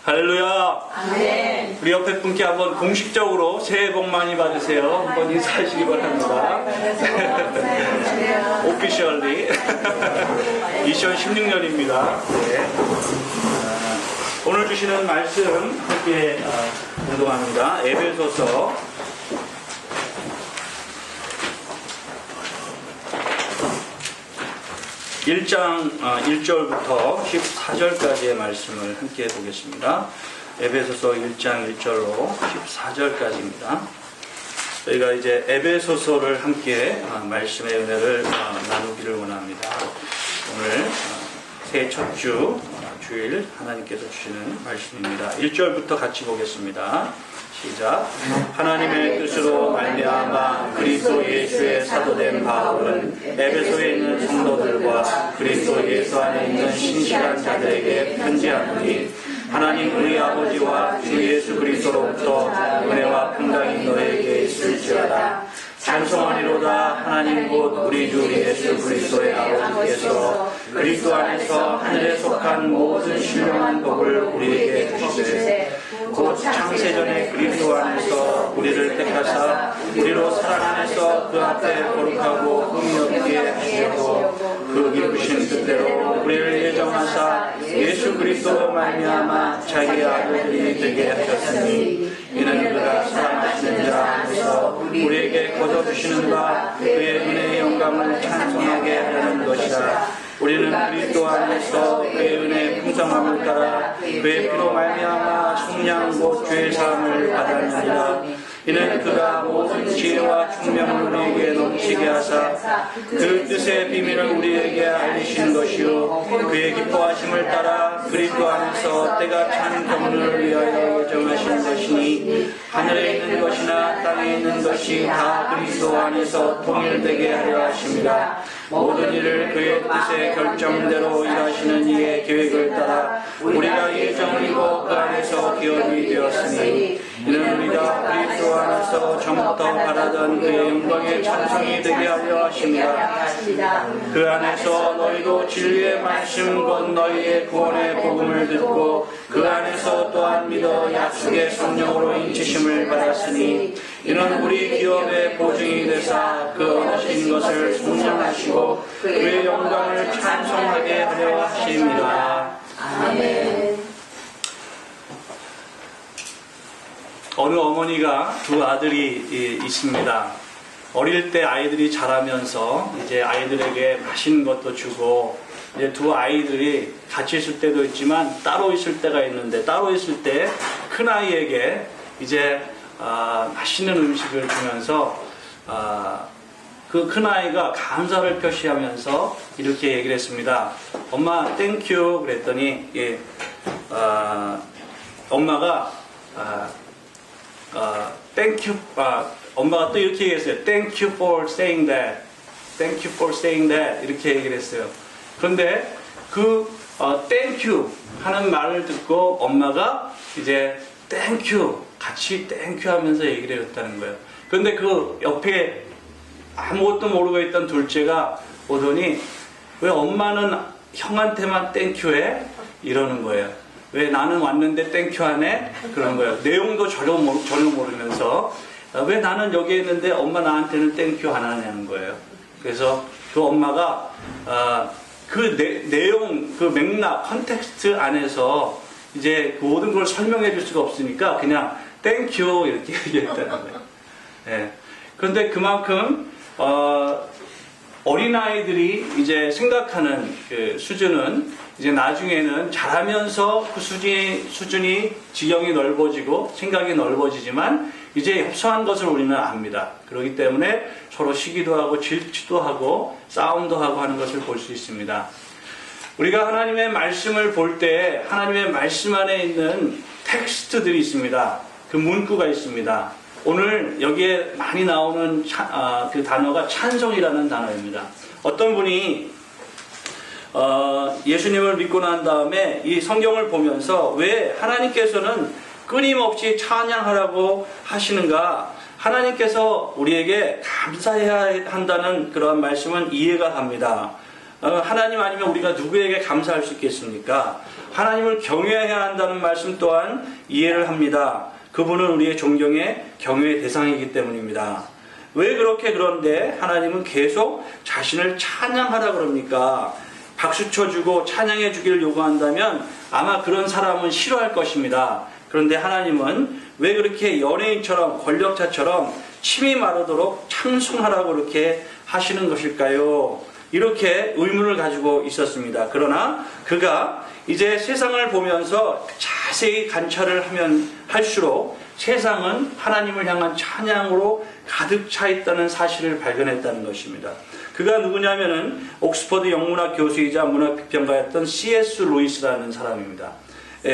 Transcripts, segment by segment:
할렐루야. 아멘. 우리 옆에 분께 한번 공식적으로 새해 복 많이 받으세요. 한번 인사하시기 바랍니다. 오피셜리 2016년입니다. 네. 오늘 주시는 말씀 함께 공동합니다. 에베소서 1장 1절부터 14절까지의 말씀을 함께 보겠습니다. 에베소서 1장 1절로 14절까지입니다. 저희가 이제 에베소서를 함께 말씀의 은혜를 나누기를 원합니다. 오늘 새해 첫 주 주일 하나님께서 주시는 말씀입니다. 1절부터 같이 보겠습니다. 시작. 하나님의 뜻으로 말미암아 그리스도 예수의 사도된 바울은 에베소에 있는 성도들과 그리스도 예수 안에 있는 신실한 자들에게 편지하노니 하나님 우리 아버지와 주 예수 그리스도로부터 은혜와 평강이 너에게 있을지어다. 찬송하리로다. 하나님 곧 우리 주 예수 그리스도의 아버지께서 그리스도 안에서 하늘에 속한 모든 신령한 복을 우리에게 주시되 곧 창세전에 그리스도 안에서 우리를 택하사 우리로 사랑 안에서 그 앞에 거룩하고 흠이 없게 하시려고 그 기쁘신 뜻대로 우리를 예정하사 예수 그리스도로 말미암아 자기의 아들들이 되게 하셨으니 이는 그가 사랑하시는 자 안에서 우리에게 거둬주시는 바 그의 은혜의 영광을 찬송하게 하려는 것이라. 우리는 그리스도 안에서 그의 은혜의 풍성함을 따라 그의 피로 말미암아 속량 곧 죄의 사함을 받았느니라. 이는 그가 모든 지혜와 총명을 우리에게 넘치게 하사 그 뜻의 비밀을 우리에게 알리신 것이요 그의 기뻐하심을 따라 그리스도 안에서 때가 찬 경륜을 위하여 예정하신 것이니 하늘에 있는 것이나 땅에 있는 것이 다 그리스도 안에서 통일되게 하려 하심이라. 모든 일을 그의 뜻의 결정대로 일하시는 이의 계획을 따라 우리가 예정을 이루어 그 안에서 기업이 되었으니 이는 우리가 그리스도 안에서 처음부터 바라던 그의 영광의 찬송이 되게 하려 하심이라. 그 안에서 너희도 진리의 말씀 곧 너희의 구원의 복음을 듣고 그 안에서 또한 믿어 약속의 성령으로 인치심을 받았으니 이는 우리 기업의 보증이 되사 그 얻으신 것을 성령하시고 그의 영광을 찬송하게 하려 하심이라. 아멘. 어느 어머니가 두 아들이 있습니다. 어릴 때 아이들이 자라면서 이제 아이들에게 맛있는 것도 주고 이제 두 아이들이 같이 있을 때도 있지만 따로 있을 때가 있는데 따로 있을 때 큰 아이에게 이제 맛있는 음식을 주면서 그 큰 아이가 감사를 표시하면서 이렇게 얘기를 했습니다. 엄마 땡큐 그랬더니 엄마가 땡큐 엄마가 또 이렇게 얘기했어요. Thank you for saying that. Thank you for saying that. 이렇게 얘기를 했어요. 그런데 그 thank you 하는 말을 듣고 엄마가 이제 thank you 같이 thank you 하면서 얘기를 했다는 거예요. 그런데 그 옆에 아무것도 모르고 있던 둘째가 오더니 왜 엄마는 형한테만 thank you 해? 이러는 거예요. 왜 나는 왔는데 땡큐 하네? 그런 거예요. 내용도 전혀 모르면서 왜 나는 여기 있는데 엄마 나한테는 땡큐 안 하냐는 거예요. 그래서 그 엄마가 그 내용, 그 맥락, 컨텍스트 안에서 이제 그 모든 걸 설명해 줄 수가 없으니까 그냥 땡큐 이렇게 얘기했다는 거예요. 네. 그런데 그만큼 어린아이들이 이제 생각하는 그 수준은 이제 나중에는 자라면서 그 수준이 지경이 넓어지고 생각이 넓어지지만 이제 협소한 것을 우리는 압니다. 그렇기 때문에 서로 시기도 하고 질투도 하고 싸움도 하고 하는 것을 볼 수 있습니다. 우리가 하나님의 말씀을 볼 때 하나님의 말씀 안에 있는 텍스트들이 있습니다. 그 문구가 있습니다. 오늘 여기에 많이 나오는 그 단어가 찬송이라는 단어입니다. 어떤 분이 예수님을 믿고 난 다음에 이 성경을 보면서 왜 하나님께서는 끊임없이 찬양하라고 하시는가? 하나님께서 우리에게 감사해야 한다는 그러한 말씀은 이해가 갑니다. 하나님 아니면 우리가 누구에게 감사할 수 있겠습니까? 하나님을 경외해야 한다는 말씀 또한 이해를 합니다. 그분은 우리의 존경의 경외의 대상이기 때문입니다. 왜 그런데 하나님은 계속 자신을 찬양하라 그럽니까? 박수 쳐주고 찬양해 주기를 요구한다면 아마 그런 사람은 싫어할 것입니다. 그런데 하나님은 왜 그렇게 연예인처럼 권력자처럼 침이 마르도록 찬송하라고 그렇게 하시는 것일까요? 이렇게 의문을 가지고 있었습니다. 그러나 그가 이제 세상을 보면서 자세히 관찰을 하면 할수록 세상은 하나님을 향한 찬양으로 가득 차 있다는 사실을 발견했다는 것입니다. 그가 누구냐면은 옥스퍼드 영문학 교수이자 문학비평가였던 C.S. 루이스라는 사람입니다.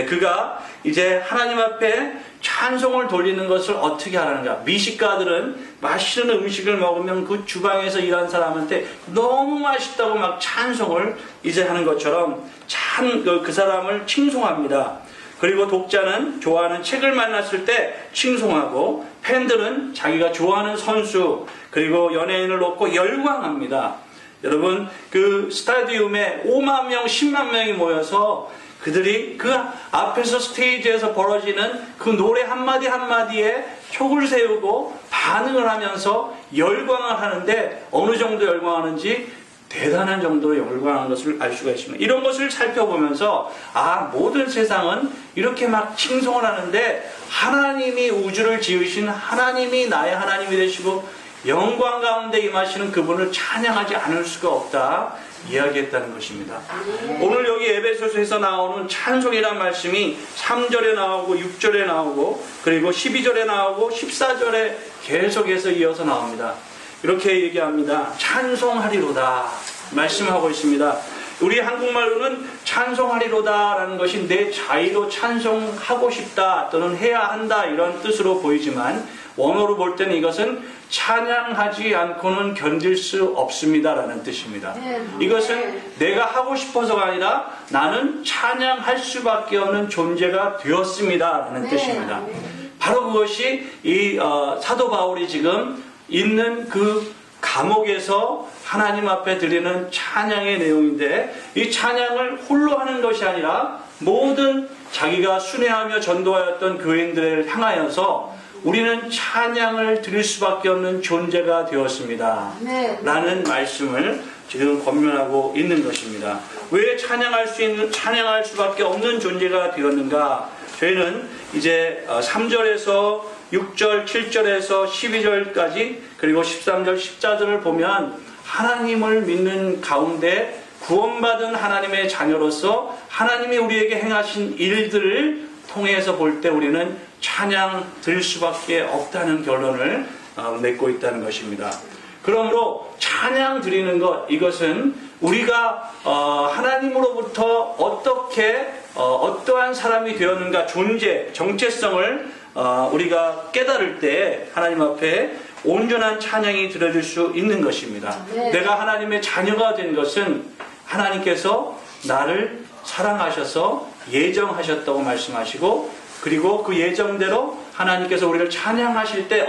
그가 이제 하나님 앞에 찬송을 돌리는 것을 어떻게 하는가? 미식가들은 맛있는 음식을 먹으면 그 주방에서 일한 사람한테 너무 맛있다고 막 찬송을 이제 하는 것처럼 그 사람을 칭송합니다. 그리고 독자는 좋아하는 책을 만났을 때 칭송하고, 팬들은 자기가 좋아하는 선수 그리고 연예인을 놓고 열광합니다. 여러분, 그 스타디움에 5만 명, 10만 명이 모여서 그들이 그 앞에서 스테이지에서 벌어지는 그 노래 한마디 한마디에 촉을 세우고 반응을 하면서 열광을 하는데, 어느 정도 열광하는지 대단한 정도로 열광하는 것을 알 수가 있습니다. 이런 것을 살펴보면서 모든 세상은 이렇게 막 칭송을 하는데 하나님이 우주를 지으신 하나님이 나의 하나님이 되시고 영광 가운데 임하시는 그분을 찬양하지 않을 수가 없다 이야기했다는 것입니다. 오늘 여기 에베소서에서 나오는 찬송이란 말씀이 3절에 나오고 6절에 나오고 그리고 12절에 나오고 14절에 계속해서 이어서 나옵니다. 이렇게 얘기합니다. 찬송하리로다 말씀하고 있습니다. 우리 한국말로는 찬송하리로다 라는 것이 내 자의로 찬송하고 싶다 또는 해야 한다 이런 뜻으로 보이지만, 원어로 볼 때는 이것은 찬양하지 않고는 견딜 수 없습니다 라는 뜻입니다. 이것은 내가 하고 싶어서가 아니라 나는 찬양할 수밖에 없는 존재가 되었습니다 라는 뜻입니다. 바로 그것이 이 사도 바울이 지금 있는 그 감옥에서 하나님 앞에 드리는 찬양의 내용인데, 이 찬양을 홀로 하는 것이 아니라 모든 자기가 순회하며 전도하였던 교인들을 향하여서 우리는 찬양을 드릴 수밖에 없는 존재가 되었습니다 라는 말씀을 지금 권면하고 있는 것입니다. 왜 찬양할 수밖에 없는 존재가 되었는가? 저희는 이제 3절에서 6절, 7절에서 12절까지 그리고 13절, 14절을 보면 하나님을 믿는 가운데 구원받은 하나님의 자녀로서 하나님이 우리에게 행하신 일들을 통해서 볼 때 우리는 찬양 드릴 수밖에 없다는 결론을 맺고 있다는 것입니다. 그러므로 찬양 드리는 것, 이것은 우리가 하나님으로부터 어떻게 어떠한 사람이 되었는가, 존재, 정체성을 우리가 깨달을 때 하나님 앞에 온전한 찬양이 드려질 수 있는 것입니다. 내가 하나님의 자녀가 된 것은 하나님께서 나를 사랑하셔서 예정하셨다고 말씀하시고, 그리고 그 예정대로 하나님께서 우리를 찬양하실 때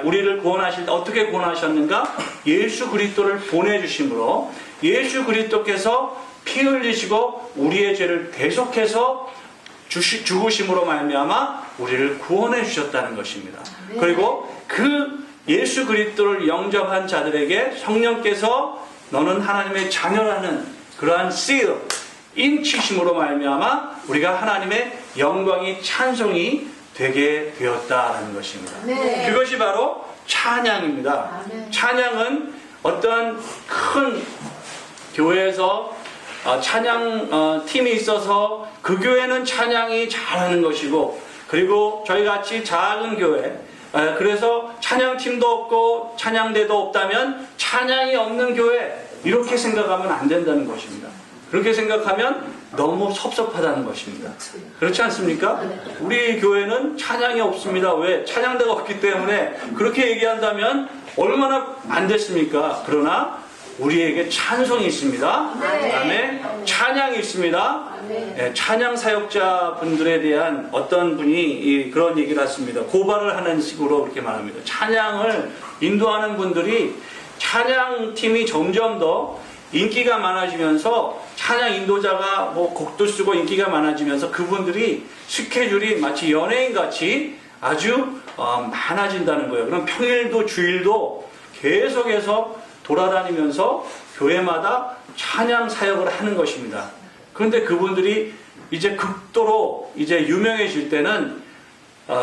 우리를 구원하실 때 어떻게 구원하셨는가? 예수 그리스도를 보내주심으로 예수 그리스도께서 피 흘리시고 우리의 죄를 대속해서 죽으심으로 말미암아 우리를 구원해 주셨다는 것입니다. 그리고 그 예수 그리스도를 영접한 자들에게 성령께서 너는 하나님의 자녀라는 그러한 seal, 인치심으로 말미암아 우리가 하나님의 영광이 찬송이 되게 되었다는 것입니다. 그것이 바로 찬양입니다. 찬양은 어떠한 큰 교회에서 찬양 팀이 있어서 그 교회는 찬양이 잘하는 것이고, 그리고 저희 같이 작은 교회, 그래서 찬양팀도 없고 찬양대도 없다면 찬양이 없는 교회, 이렇게 생각하면 안 된다는 것입니다. 그렇게 생각하면 너무 섭섭하다는 것입니다. 그렇지 않습니까? 우리 교회는 찬양이 없습니다. 왜? 찬양대가 없기 때문에. 그렇게 얘기한다면 얼마나 안 됐습니까? 그러나 우리에게 찬송이 있습니다. 그다음에 찬양이 있습니다. 찬양 사역자 분들에 대한 어떤 분이 그런 얘기를 했습니다. 고발을 하는 식으로 그렇게 말합니다. 찬양을 인도하는 분들이 찬양팀이 점점 더 인기가 많아지면서 찬양 인도자가 뭐 곡도 쓰고 인기가 많아지면서 그분들이 스케줄이 마치 연예인 같이 아주 많아진다는 거예요. 그럼 평일도 주일도 계속해서 돌아다니면서 교회마다 찬양 사역을 하는 것입니다. 그런데 그분들이 이제 극도로 이제 유명해질 때는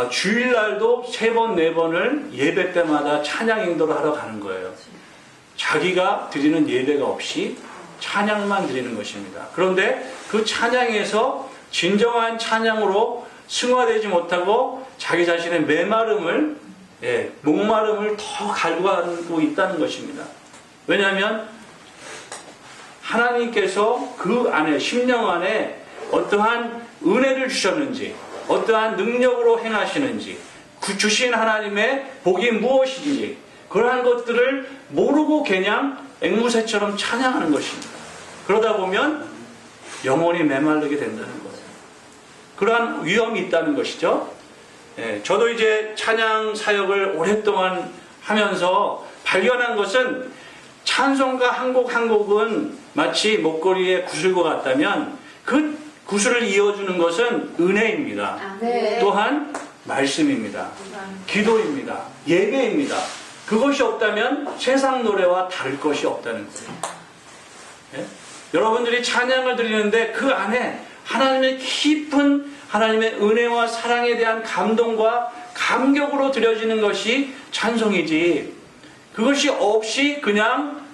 주일날도 3번, 4번을 예배 때마다 찬양 인도를 하러 가는 거예요. 자기가 드리는 예배가 없이 찬양만 드리는 것입니다. 그런데 그 찬양에서 진정한 찬양으로 승화되지 못하고 자기 자신의 메마름을, 목마름을 더 갈구하고 있다는 것입니다. 왜냐하면 하나님께서 그 안에, 심령 안에 어떠한 은혜를 주셨는지, 어떠한 능력으로 행하시는지, 주신 하나님의 복이 무엇인지, 그러한 것들을 모르고 그냥 앵무새처럼 찬양하는 것입니다. 그러다 보면 영혼이 메마르게 된다는 거예요. 그러한 위험이 있다는 것이죠. 저도 이제 찬양 사역을 오랫동안 하면서 발견한 것은 찬송가 한 곡 한 곡은 마치 목걸이의 구슬과 같다면 그 구슬을 이어주는 것은 은혜입니다. 또한 말씀입니다. 기도입니다. 예배입니다. 그것이 없다면 세상 노래와 다를 것이 없다는 거예요. 여러분들이 찬양을 드리는데 그 안에 하나님의 깊은 하나님의 은혜와 사랑에 대한 감동과 감격으로 드려지는 것이 찬송이지, 그것이 없이 그냥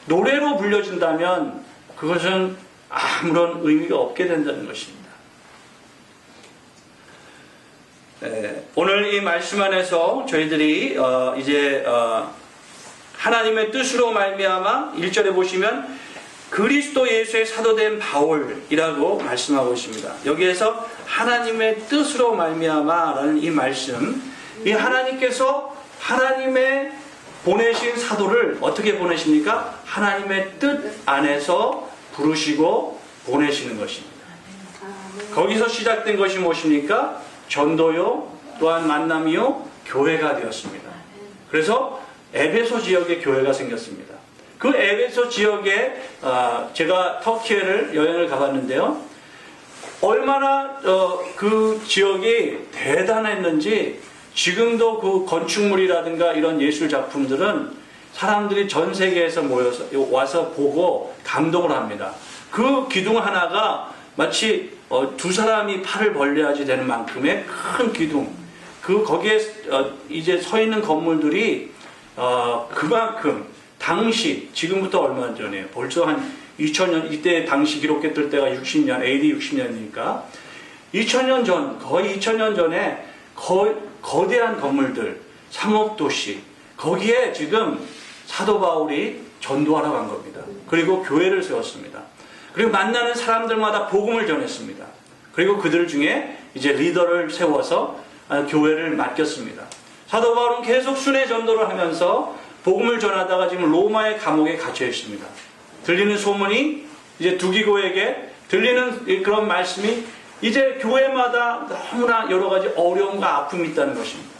노래로 불려진다면 그것은 아무런 의미가 없게 된다는 것입니다. 오늘 이 말씀 안에서 저희들이 이제 하나님의 뜻으로 말미암아 1절에 보시면 그리스도 예수의 사도된 바울이라고 말씀하고 있습니다. 여기에서 하나님의 뜻으로 말미암아라는 이 말씀, 이 하나님께서 하나님의 보내신 사도를 어떻게 보내십니까? 하나님의 뜻 안에서 부르시고 보내시는 것입니다. 거기서 시작된 것이 무엇입니까? 전도요, 또한 만남이요, 교회가 되었습니다. 그래서 에베소 지역에 교회가 생겼습니다. 그 에베소 지역에 제가 터키를 여행을 가봤는데요. 얼마나 그 지역이 대단했는지 지금도 그 건축물이라든가 이런 예술 작품들은 사람들이 전 세계에서 모여서 와서 보고 감동을 합니다. 그 기둥 하나가 마치 2사람이 팔을 벌려야지 되는 만큼의 큰 기둥. 거기에 이제 서 있는 건물들이 그만큼 당시, 지금부터 얼마 전에 벌써 한 2000년, 이때 당시 기록했을 때가 60년, AD 60년이니까 2000년 전, 거의 2000년 전에 거대한 건물들, 상업도시, 거기에 지금 사도 바울이 전도하러 간 겁니다. 그리고 교회를 세웠습니다. 그리고 만나는 사람들마다 복음을 전했습니다. 그리고 그들 중에 이제 리더를 세워서 교회를 맡겼습니다. 사도 바울은 계속 순회 전도를 하면서 복음을 전하다가 지금 로마의 감옥에 갇혀 있습니다. 들리는 소문이 이제 두기고에게 들리는 그런 말씀이 이제 교회마다 너무나 여러 가지 어려움과 아픔이 있다는 것입니다.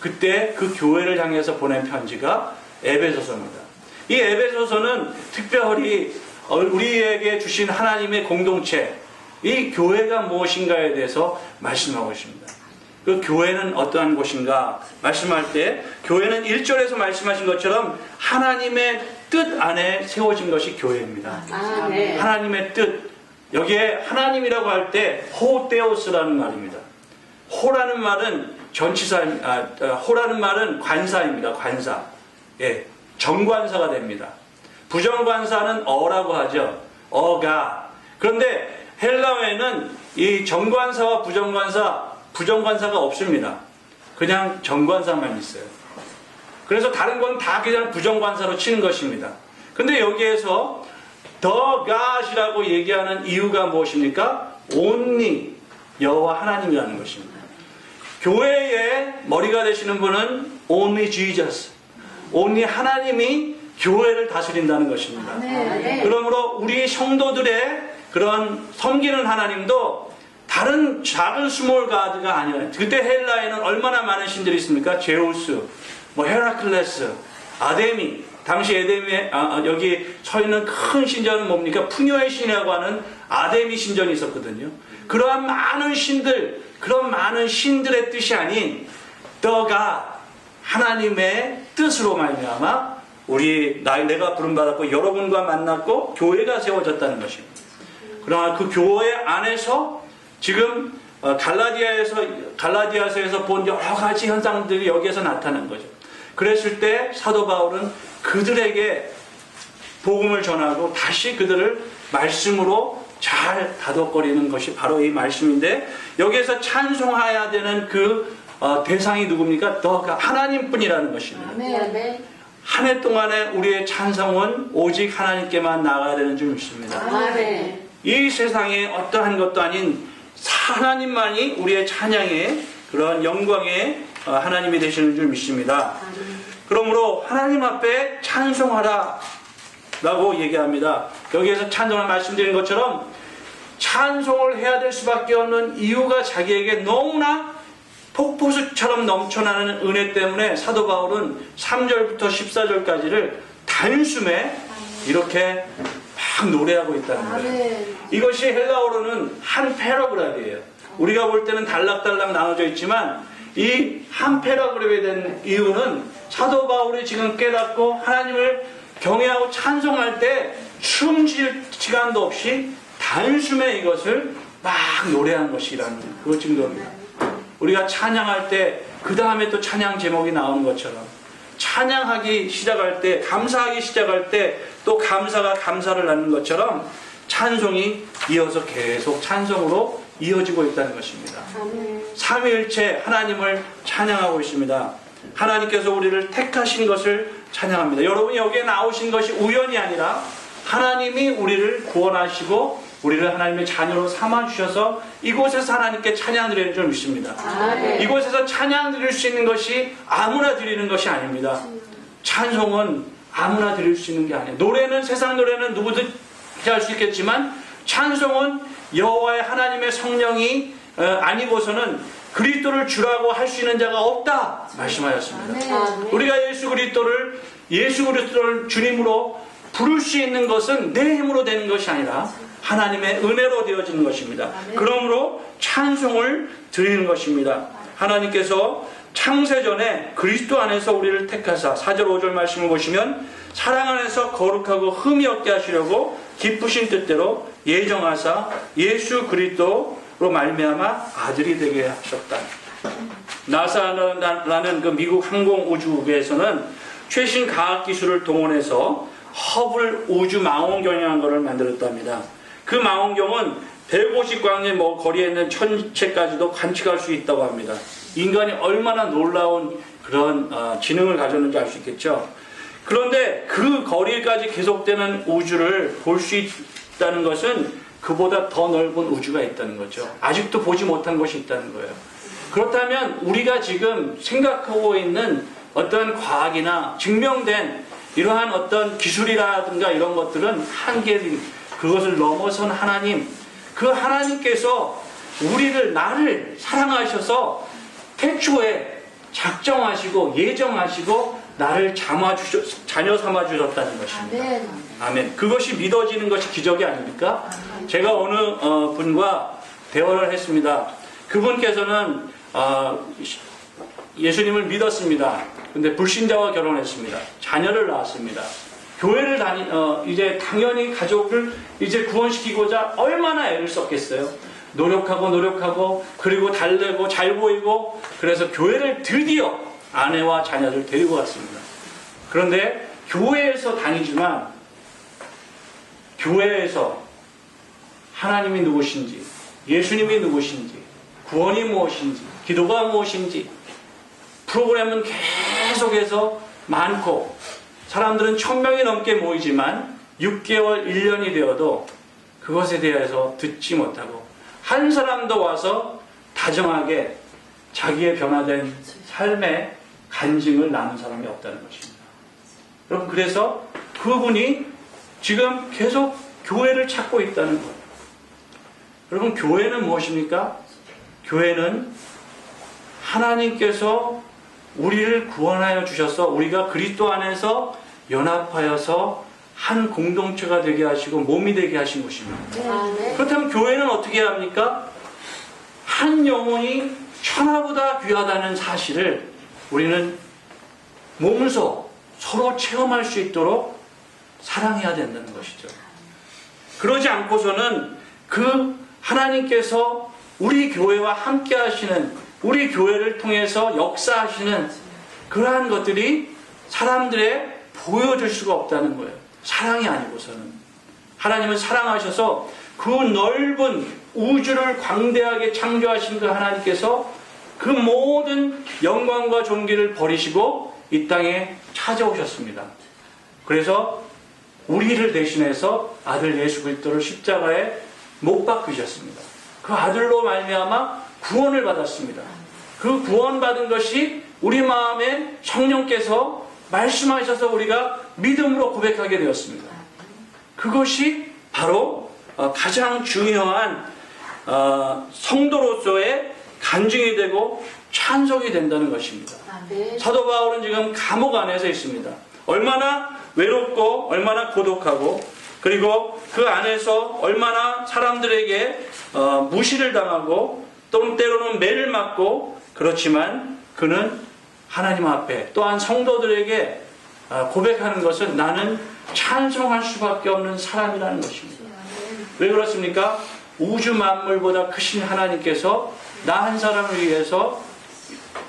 그때 그 교회를 향해서 보낸 편지가 에베소서입니다. 이 에베소서는 특별히 우리에게 주신 하나님의 공동체, 이 교회가 무엇인가에 대해서 말씀하고 있습니다. 그 교회는 어떠한 곳인가 말씀할 때 교회는 1절에서 말씀하신 것처럼 하나님의 뜻 안에 세워진 것이 교회입니다. 하나님의 뜻, 여기에 하나님이라고 할 때 호데오스라는 말입니다. 호라는 말은 호라는 말은 관사입니다. 관사. 정관사가 됩니다. 부정관사는 어라고 하죠. 어가. 그런데 헬라어에는 이 정관사와 부정관사가 없습니다. 그냥 정관사만 있어요. 그래서 다른 건 다 그냥 부정관사로 치는 것입니다. 근데 여기에서 The God이라고 얘기하는 이유가 무엇입니까? Only 여호와 하나님이라는 것입니다. 교회의 머리가 되시는 분은 Only Jesus, Only 하나님이 교회를 다스린다는 것입니다. 그러므로 우리 성도들의 그런 섬기는 하나님도 다른 작은 스몰 가드가 아니에요. 그때 헬라에는 얼마나 많은 신들이 있습니까? 제우스, 헤라클레스, 아데미, 당시 에덴에 여기 서 있는 큰 신전은 뭡니까? 풍요의 신이라고 하는 아데미 신전이 있었거든요. 그러한 많은 신들, 그런 많은 신들의 뜻이 아닌 너가 하나님의 뜻으로 말미암아 내가 부름받았고 여러분과 만났고 교회가 세워졌다는 것입니다. 그러나 그 교회 안에서 지금 갈라디아서에서 본 여러 가지 현상들이 여기에서 나타난 거죠. 그랬을 때 사도 바울은 그들에게 복음을 전하고 다시 그들을 말씀으로 잘 다독거리는 것이 바로 이 말씀인데, 여기에서 찬송해야 되는 그 대상이 누굽니까? 너가 하나님뿐이라는 것입니다. 아멘. 한 해 동안에 우리의 찬송은 오직 하나님께만 나가야 되는 줄 믿습니다. 아멘. 이 세상에 어떠한 것도 아닌 하나님만이 우리의 찬양의 그런 영광의 하나님이 되시는 줄 믿습니다. 그러므로 하나님 앞에 찬송하라 라고 얘기합니다. 여기에서 찬송을 말씀드린 것처럼 찬송을 해야 될 수밖에 없는 이유가 자기에게 너무나 폭포수처럼 넘쳐나는 은혜 때문에 사도 바울은 3절부터 14절까지를 단숨에 이렇게 막 노래하고 있다는 거예요. 이것이 헬라어로는 한 패러그раф이에요. 우리가 볼 때는 달락달락 나눠져 있지만 이 한 패러그раф에 된 이유는 사도 바울이 지금 깨닫고 하나님을 경외하고 찬송할 때 춤 쉴 시간도 없이 단숨에 이것을 막 노래한 것이라는 그 증거입니다. 우리가 찬양할 때 그 다음에 또 찬양 제목이 나오는 것처럼 찬양하기 시작할 때, 감사하기 시작할 때 또 감사가 감사를 낳는 것처럼 찬송이 이어서 계속 찬송으로 이어지고 있다는 것입니다. 삼위일체 하나님을 찬양하고 있습니다. 하나님께서 우리를 택하신 것을 찬양합니다. 여러분이 여기에 나오신 것이 우연이 아니라 하나님이 우리를 구원하시고 우리를 하나님의 자녀로 삼아주셔서 이곳에서 하나님께 찬양 드리는 줄 믿습니다. 이곳에서 찬양 드릴 수 있는 것이 아무나 드리는 것이 아닙니다. 찬송은 아무나 드릴 수 있는 게 아니에요. 노래는, 세상 노래는 누구든지 할 수 있겠지만 찬송은 여호와의 하나님의 성령이 아니고서는 그리스도를 주라고 할 수 있는 자가 없다 말씀하셨습니다. 우리가 예수 그리스도를 주님으로 부를 수 있는 것은 내 힘으로 되는 것이 아니라 하나님의 은혜로 되어지는 것입니다. 그러므로 찬송을 드리는 것입니다. 하나님께서 창세전에 그리스도 안에서 우리를 택하사 4절 5절 말씀을 보시면 사랑 안에서 거룩하고 흠이 없게 하시려고 기쁘신 뜻대로 예정하사 예수 그리스도로 말미암아 아들이 되게 하셨다. 나사라는 그 미국 항공우주국에서는 최신 과학기술을 동원해서 허블 우주 망원경이라는 것을 만들었답니다. 그 망원경은 150광년 거리에 있는 천체까지도 관측할 수 있다고 합니다. 인간이 얼마나 놀라운 그런 지능을 가졌는지 알 수 있겠죠. 그런데 그 거리까지 계속되는 우주를 볼 수 있다는 것은 그보다 더 넓은 우주가 있다는 거죠. 아직도 보지 못한 것이 있다는 거예요. 그렇다면 우리가 지금 생각하고 있는 어떤 과학이나 증명된 이러한 어떤 기술이라든가 이런 것들은 한계인, 그것을 넘어선 하나님, 그 하나님께서 나를 사랑하셔서 태초에 작정하시고 예정하시고 나를 자녀 삼아주셨다는 것입니다. 아멘. 그것이 믿어지는 것이 기적이 아닙니까? 제가 어느 분과 대화를 했습니다. 그분께서는 예수님을 믿었습니다. 근데 불신자와 결혼했습니다. 자녀를 낳았습니다. 교회를 이제 당연히 가족을 이제 구원시키고자 얼마나 애를 썼겠어요. 노력하고 그리고 달래고 잘 보이고, 그래서 교회를 드디어 아내와 자녀를 데리고 왔습니다. 그런데 교회에서 다니지만 교회에서 하나님이 누구신지, 예수님이 누구신지, 구원이 무엇인지, 기도가 무엇인지 프로그램은 계속해서 많고 사람들은 1000명이 넘게 모이지만 6개월, 1년이 되어도 그것에 대해서 듣지 못하고 한 사람도 와서 다정하게 자기의 변화된 삶의 간증을 나눈 사람이 없다는 것입니다. 여러분, 그래서 그분이 지금 계속 교회를 찾고 있다는 거예요. 여러분, 교회는 무엇입니까? 교회는 하나님께서 우리를 구원하여 주셔서 우리가 그리스도 안에서 연합하여서 한 공동체가 되게 하시고 몸이 되게 하신 것입니다. 아멘. 그렇다면 교회는 어떻게 해야 합니까? 한 영혼이 천하보다 귀하다는 사실을 우리는 몸소 서로 체험할 수 있도록 사랑해야 된다는 것이죠. 그러지 않고서는 그 하나님께서 우리 교회와 함께 하시는, 우리 교회를 통해서 역사하시는 그러한 것들이 사람들에 보여줄 수가 없다는 거예요. 사랑이 아니고서는. 하나님은 사랑하셔서 그 넓은 우주를 광대하게 창조하신 그 하나님께서 그 모든 영광과 존귀를 버리시고 이 땅에 찾아오셨습니다. 그래서 우리를 대신해서 아들 예수 그리스도를 십자가에 못 박히셨습니다. 그 아들로 말미암아 구원을 받았습니다. 그 구원받은 것이 우리 마음에 성령께서 말씀하셔서 우리가 믿음으로 고백하게 되었습니다. 그것이 바로 가장 중요한 성도로서의 간증이 되고 찬송이 된다는 것입니다. 아멘. 사도 바울은 지금 감옥 안에서 있습니다. 얼마나 외롭고 얼마나 고독하고 그리고 그 안에서 얼마나 사람들에게 무시를 당하고 또는 때로는 매를 맞고 그렇지만 그는 하나님 앞에 또한 성도들에게 고백하는 것은 나는 찬송할 수밖에 없는 사람이라는 것입니다. 왜 그렇습니까? 우주 만물보다 크신 하나님께서 나 한 사람을 위해서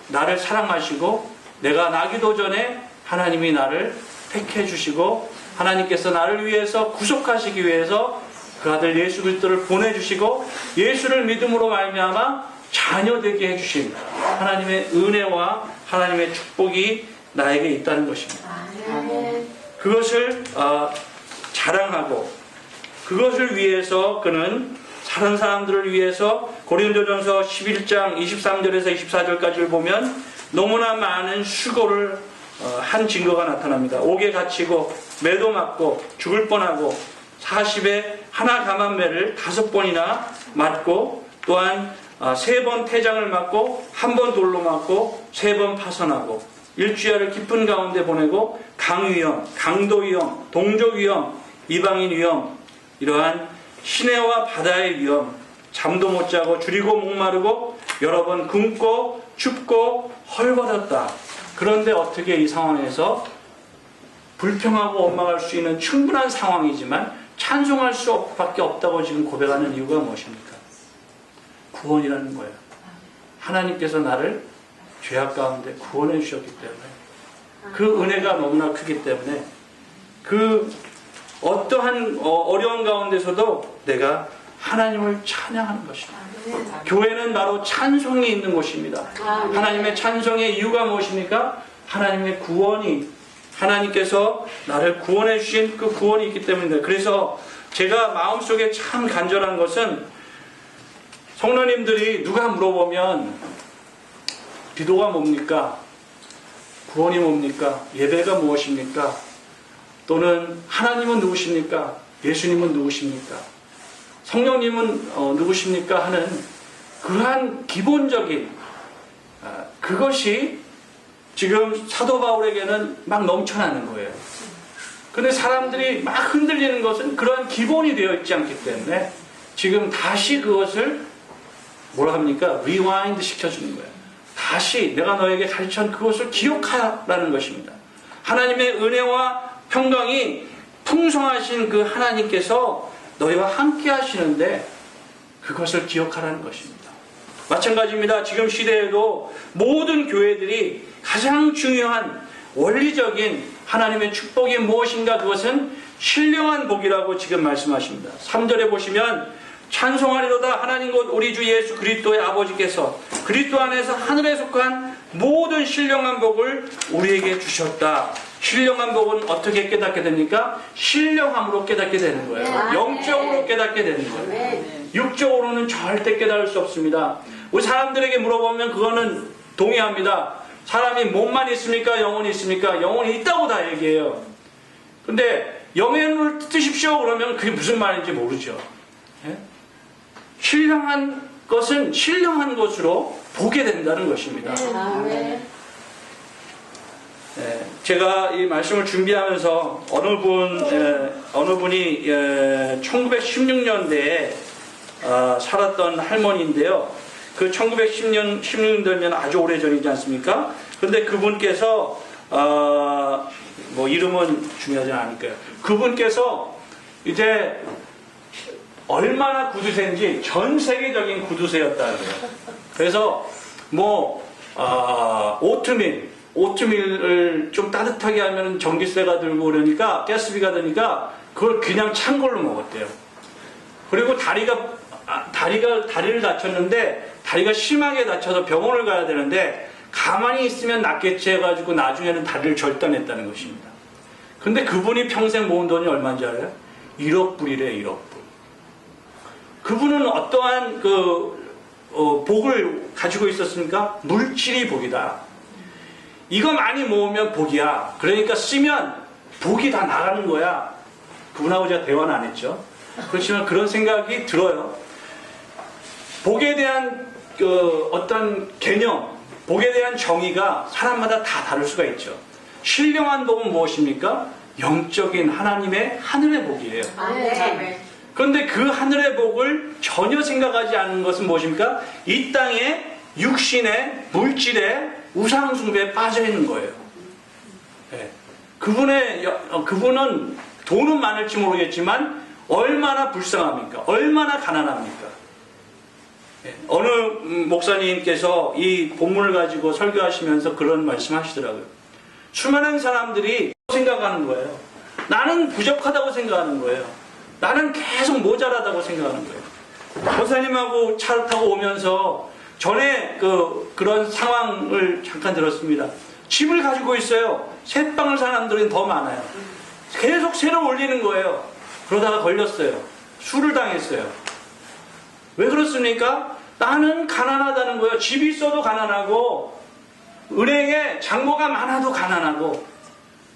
나를 사랑하시고 내가 나기도 전에 하나님이 나를 택해 주시고 하나님께서 나를 위해서 구속하시기 위해서 그 아들 예수 그리스도를 보내주시고 예수를 믿음으로 말미암아 자녀 되게 해주신 하나님의 은혜와 하나님의 축복이 나에게 있다는 것입니다. 아멘. 그것을 자랑하고 그것을 위해서 그는 다른 사람들을 위해서 고린도전서 11장 23절에서 24절까지를 보면 너무나 많은 수고를 한 증거가 나타납니다. 옥에 갇히고 매도 맞고 죽을 뻔하고 40에 하나 감한매를 5번이나 맞고 또한 3번 태장을 맞고 1번 돌로 맞고 3번 파선하고 일주야를 깊은 가운데 보내고 강위험, 강도위험, 동족위험, 이방인 위험 이러한 시내와 바다의 위험 잠도 못 자고 줄이고 목마르고 여러 번 굶고 춥고 헐벗었다. 그런데 어떻게 이 상황에서 불평하고 원망할 수 있는 충분한 상황이지만 찬송할 수밖에 없다고 지금 고백하는 이유가 무엇입니까? 구원이라는 거예요. 하나님께서 나를 죄악 가운데 구원해 주셨기 때문에 그 은혜가 너무나 크기 때문에 그 어떠한 어려운 가운데서도 내가 하나님을 찬양하는 것입니다. 교회는 바로 찬송이 있는 곳입니다. 하나님의 찬송의 이유가 무엇입니까? 하나님의 구원이 하나님께서 나를 구원해 주신 그 구원이 있기 때문입니다. 그래서 제가 마음속에 참 간절한 것은 성도님들이 누가 물어보면 기도가 뭡니까? 구원이 뭡니까? 예배가 무엇입니까? 또는 하나님은 누구십니까? 예수님은 누구십니까? 성령님은 누구십니까? 하는 그러한 기본적인 그것이 지금 사도 바울에게는 막 넘쳐나는 거예요. 근데 사람들이 막 흔들리는 것은 그런 기본이 되어 있지 않기 때문에 지금 다시 그것을 뭐라 합니까? 리와인드 시켜주는 거예요. 다시 내가 너에게 가르친 그것을 기억하라는 것입니다. 하나님의 은혜와 평강이 풍성하신 그 하나님께서 너희와 함께 하시는데 그것을 기억하라는 것입니다. 마찬가지입니다. 지금 시대에도 모든 교회들이 가장 중요한 원리적인 하나님의 축복이 무엇인가 그것은 신령한 복이라고 지금 말씀하십니다. 3절에 보시면 찬송하리로다 하나님 곧 우리 주 예수 그리스도의 아버지께서 그리스도 안에서 하늘에 속한 모든 신령한 복을 우리에게 주셨다. 신령한 복은 어떻게 깨닫게 됩니까? 신령함으로 깨닫게 되는 거예요. 영적으로 깨닫게 되는 거예요. 육적으로는 절대 깨달을 수 없습니다. 우리 사람들에게 물어보면 그거는 동의합니다. 사람이 몸만 있습니까? 영혼이 있습니까? 영혼이 있다고 다 얘기해요. 근데 영혼을 뜨십시오 그러면 그게 무슨 말인지 모르죠. 예? 신령한 것은 신령한 것으로 보게 된다는 것입니다. 아멘. 예, 제가 이 말씀을 준비하면서 어느 분이 1916년대에 살았던 할머니인데요. 그 1916년대면 아주 오래전이지 않습니까? 그런데 그분께서 뭐 이름은 중요하지 않을까요? 그분께서 이제 얼마나 구두쇠인지 전 세계적인 구두쇠였다는 거예요. 그래서 뭐 오트밀을 좀 따뜻하게 하면 전기세가 들고 그러니까 가스비가 드니까 그걸 그냥 찬 걸로 먹었대요. 그리고 다리를 다쳤는데 다리가 심하게 다쳐서 병원을 가야 되는데 가만히 있으면 낫겠지 해가지고 나중에는 다리를 절단했다는 것입니다. 근데 그분이 평생 모은 돈이 얼마인지 알아요? 1억 불이래, 1억 불. 그분은 어떠한 복을 가지고 있었습니까? 물질이 복이다. 이거 많이 모으면 복이야. 그러니까 쓰면 복이 다 나가는 거야. 그분하고 제가 대화는 안 했죠. 그렇지만 그런 생각이 들어요. 복에 대한 어떤 개념, 복에 대한 정의가 사람마다 다 다를 수가 있죠. 신령한 복은 무엇입니까? 영적인 하나님의 하늘의 복이에요. 아멘. 그런데 그 하늘의 복을 전혀 생각하지 않는 것은 무엇입니까? 이 땅에 육신의 물질의 우상숭배에 빠져 있는 거예요. 네. 그분은 돈은 많을지 모르겠지만 얼마나 불쌍합니까? 얼마나 가난합니까? 네. 어느 목사님께서 이 본문을 가지고 설교하시면서 그런 말씀하시더라고요. 수많은 사람들이 생각하는 거예요. 나는 부족하다고 생각하는 거예요. 나는 계속 모자라다고 생각하는 거예요. 목사님하고 차를 타고 오면서 전에 그런 상황을 잠깐 들었습니다. 집을 가지고 있어요. 새 방을 사는 사람들은 더 많아요. 계속 새로 올리는 거예요. 그러다가 걸렸어요. 술을 당했어요. 왜 그렇습니까? 나는 가난하다는 거예요. 집이 있어도 가난하고 은행에 잔고가 많아도 가난하고.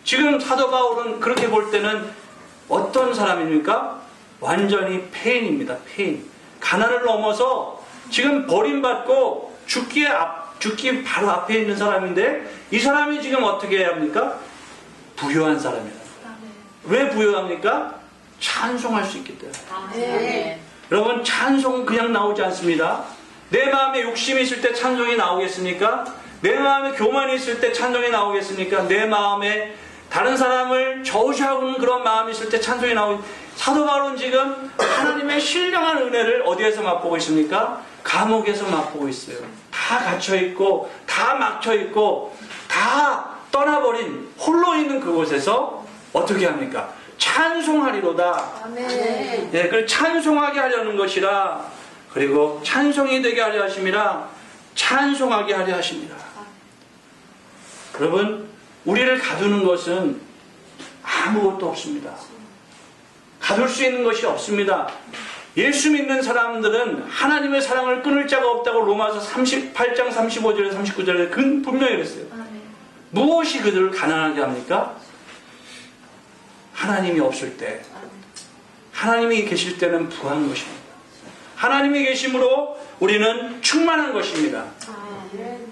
지금 사도 바울은 그렇게 볼 때는 어떤 사람입니까? 완전히 폐인입니다. 폐인. 가난을 넘어서 지금 버림받고 죽기 바로 앞에 있는 사람인데 이 사람이 지금 어떻게 해야 합니까? 부유한 사람이다. 왜 부유합니까? 찬송할 수 있기 때문에. 아멘. 여러분, 찬송은 그냥 나오지 않습니다. 내 마음에 욕심이 있을 때 찬송이 나오겠습니까? 내 마음에 교만이 있을 때 찬송이 나오겠습니까? 내 마음에 다른 사람을 저주하는 그런 마음이 있을 때 찬송이 나오겠습니까? 사도 바울은 지금 하나님의 신령한 은혜를 어디에서 맛보고 있습니까? 감옥에서 맛보고 있어요. 다 갇혀있고 다 막혀있고 다 떠나버린 홀로 있는 그곳에서 어떻게 합니까? 찬송하리로다. 아멘. 예, 그걸 찬송하게 하려는 것이라. 그리고 찬송이 되게 하려 하심이라. 찬송하게 하려 하십니다. 여러분, 우리를 가두는 것은 아무것도 없습니다. 가둘 수 있는 것이 없습니다. 예수 믿는 사람들은 하나님의 사랑을 끊을 자가 없다고 로마서 38장 35절에 39절에 분명히 그랬어요. 무엇이 그들을 가난하게 합니까? 하나님이 없을 때, 하나님이 계실 때는 부한 것입니다. 하나님이 계심으로 우리는 충만한 것입니다.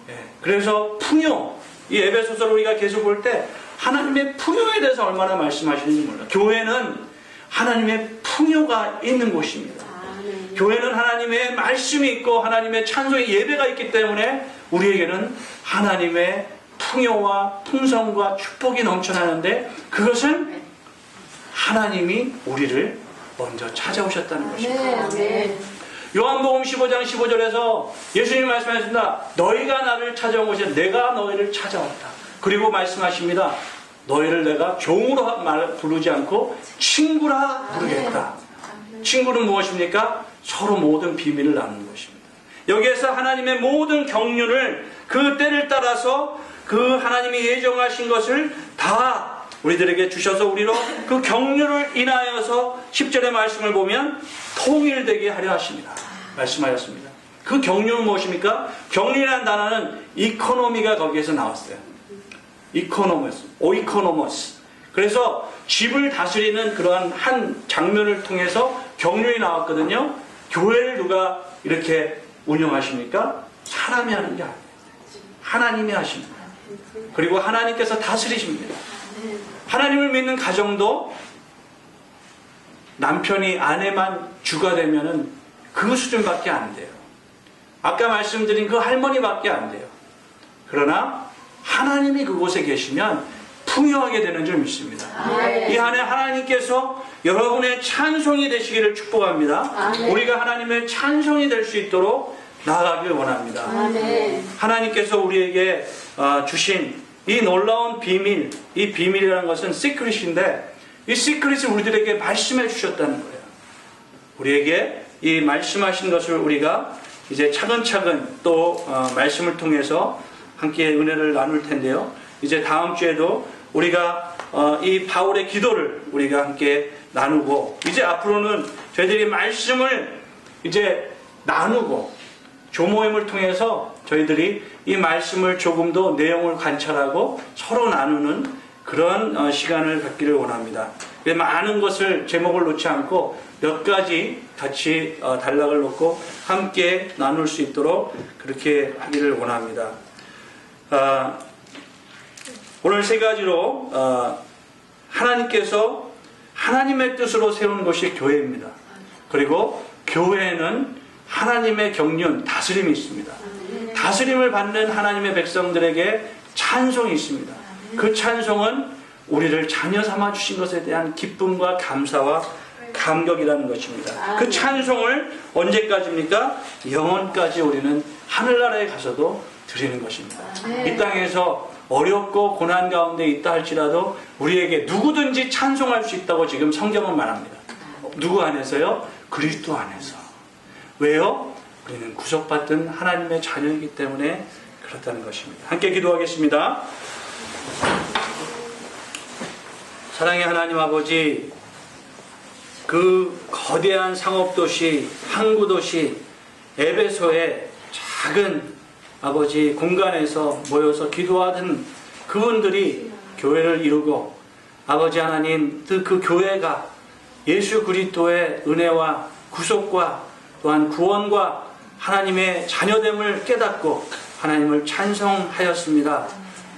예, 그래서 풍요, 이 에베소서를 우리가 계속 볼 때 하나님의 풍요에 대해서 얼마나 말씀하시는지 몰라요. 교회는 하나님의 풍요가 있는 곳입니다. 교회는 하나님의 말씀이 있고 하나님의 찬송의 예배가 있기 때문에 우리에게는 하나님의 풍요와 풍성과 축복이 넘쳐나는데 그것은 하나님이 우리를 먼저 찾아오셨다는 것입니다. 아멘. 요한복음 15장 15절에서 예수님이 말씀하셨습니다. 너희가 나를 찾아온 것이 내가 너희를 찾아왔다. 그리고 말씀하십니다. 너희를 내가 종으로 부르지 않고 친구라 부르겠다. 친구는 무엇입니까? 서로 모든 비밀을 나누는 것입니다. 여기에서 하나님의 모든 경륜을 그 때를 따라서 그 하나님이 예정하신 것을 다 우리들에게 주셔서 우리로 그 경륜을 인하여서 10절의 말씀을 보면 통일되게 하려 하십니다. 말씀하셨습니다. 그 경륜은 무엇입니까? 경륜이라는 단어는 이코노미가 거기에서 나왔어요. 오이코노머스. 그래서 집을 다스리는 그러한 한 장면을 통해서 경륜이 나왔거든요. 교회를 누가 이렇게 운영하십니까? 사람이 하는 게 아니에요. 하나님이 하십니다. 그리고 하나님께서 다스리십니다. 하나님을 믿는 가정도 남편이 아내만 주가 되면은 그 수준밖에 안 돼요. 아까 말씀드린 그 할머니밖에 안 돼요. 그러나 하나님이 그곳에 계시면 풍요하게 되는 줄 믿습니다. 이 한 해 하나님께서 여러분의 찬송이 되시기를 축복합니다. 우리가 하나님의 찬송이 될 수 있도록 나아가길 원합니다. 하나님께서 우리에게 주신 이 놀라운 비밀, 이 비밀이라는 것은 시크릿인데 이 시크릿을 우리들에게 말씀해 주셨다는 거예요. 우리에게 이 말씀하신 것을 우리가 이제 차근차근 또 말씀을 통해서 함께 은혜를 나눌 텐데요. 이제 다음 주에도 우리가 이 바울의 기도를 우리가 함께 나누고 이제 앞으로는 저희들이 말씀을 이제 나누고 조모임을 통해서 저희들이 이 말씀을 조금 더 내용을 관찰하고 서로 나누는 그런 시간을 갖기를 원합니다. 많은 것을 제목을 놓지 않고 몇 가지 같이 단락을 놓고 함께 나눌 수 있도록 그렇게 하기를 원합니다. 오늘 세 가지로 하나님께서 하나님의 뜻으로 세운 것이 교회입니다. 그리고 교회는 하나님의 경륜, 다스림이 있습니다. 다스림을 받는 하나님의 백성들에게 찬송이 있습니다. 그 찬송은 우리를 자녀 삼아 주신 것에 대한 기쁨과 감사와 감격이라는 것입니다. 그 찬송을 언제까지입니까? 영원까지 우리는 하늘나라에 가서도 드리는 것입니다. 이 땅에서 어렵고 고난 가운데 있다 할지라도 우리에게 누구든지 찬송할 수 있다고 지금 성경은 말합니다. 누구 안에서요? 그리스도 안에서. 왜요? 우리는 구속받은 하나님의 자녀이기 때문에 그렇다는 것입니다. 함께 기도하겠습니다. 사랑의 하나님 아버지, 그 거대한 상업도시, 항구도시 에베소의 작은 아버지 공간에서 모여서 기도하던 그분들이 교회를 이루고 아버지 하나님 그 교회가 예수 그리스도의 은혜와 구속과 또한 구원과 하나님의 자녀됨을 깨닫고 하나님을 찬송하였습니다.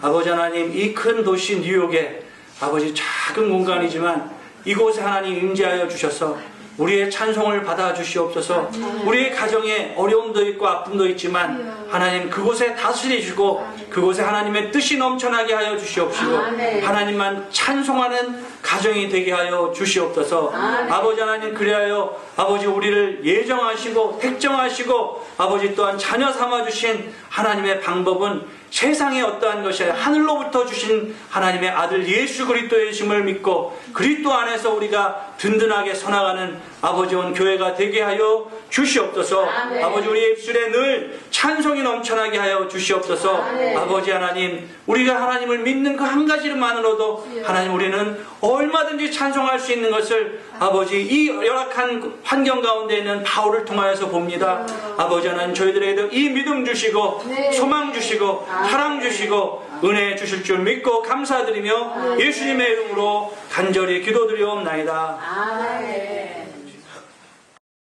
아버지 하나님, 이 큰 도시 뉴욕에 아버지 작은 공간이지만 이곳에 하나님 임재하여 주셔서 우리의 찬송을 받아 주시옵소서. 우리의 가정에 어려움도 있고 아픔도 있지만 하나님 그곳에 다스리시고 그곳에 하나님의 뜻이 넘쳐나게 하여 주시옵시고 하나님만 찬송하는 가정이 되게 하여 주시옵소서. 아버지 하나님, 그리하여 아버지 우리를 예정하시고 택정하시고 아버지 또한 자녀 삼아주신 하나님의 방법은 세상에 어떠한 것이 아니라 하늘로부터 주신 하나님의 아들 예수 그리스도의 심을 믿고 그리스도 안에서 우리가 든든하게 서나가는 아버지 온 교회가 되게 하여 주시옵소서. 아버지 우리의 입술에 늘 찬송이 넘쳐나게 하여 주시옵소서. 아버지 하나님, 우리가 하나님을 믿는 그 한 가지만으로도 하나님 우리는 얼마든지 찬송할 수 있는 것을 아버지 이 열악한 환경 가운데 있는 바울을 통하여서 봅니다. 아버지 하나님, 저희들에게도 이 믿음 주시고 소망 주시고 사랑 주시고 은혜 주실 줄 믿고 감사드리며 예수님의 이름으로 간절히 기도드리옵나이다.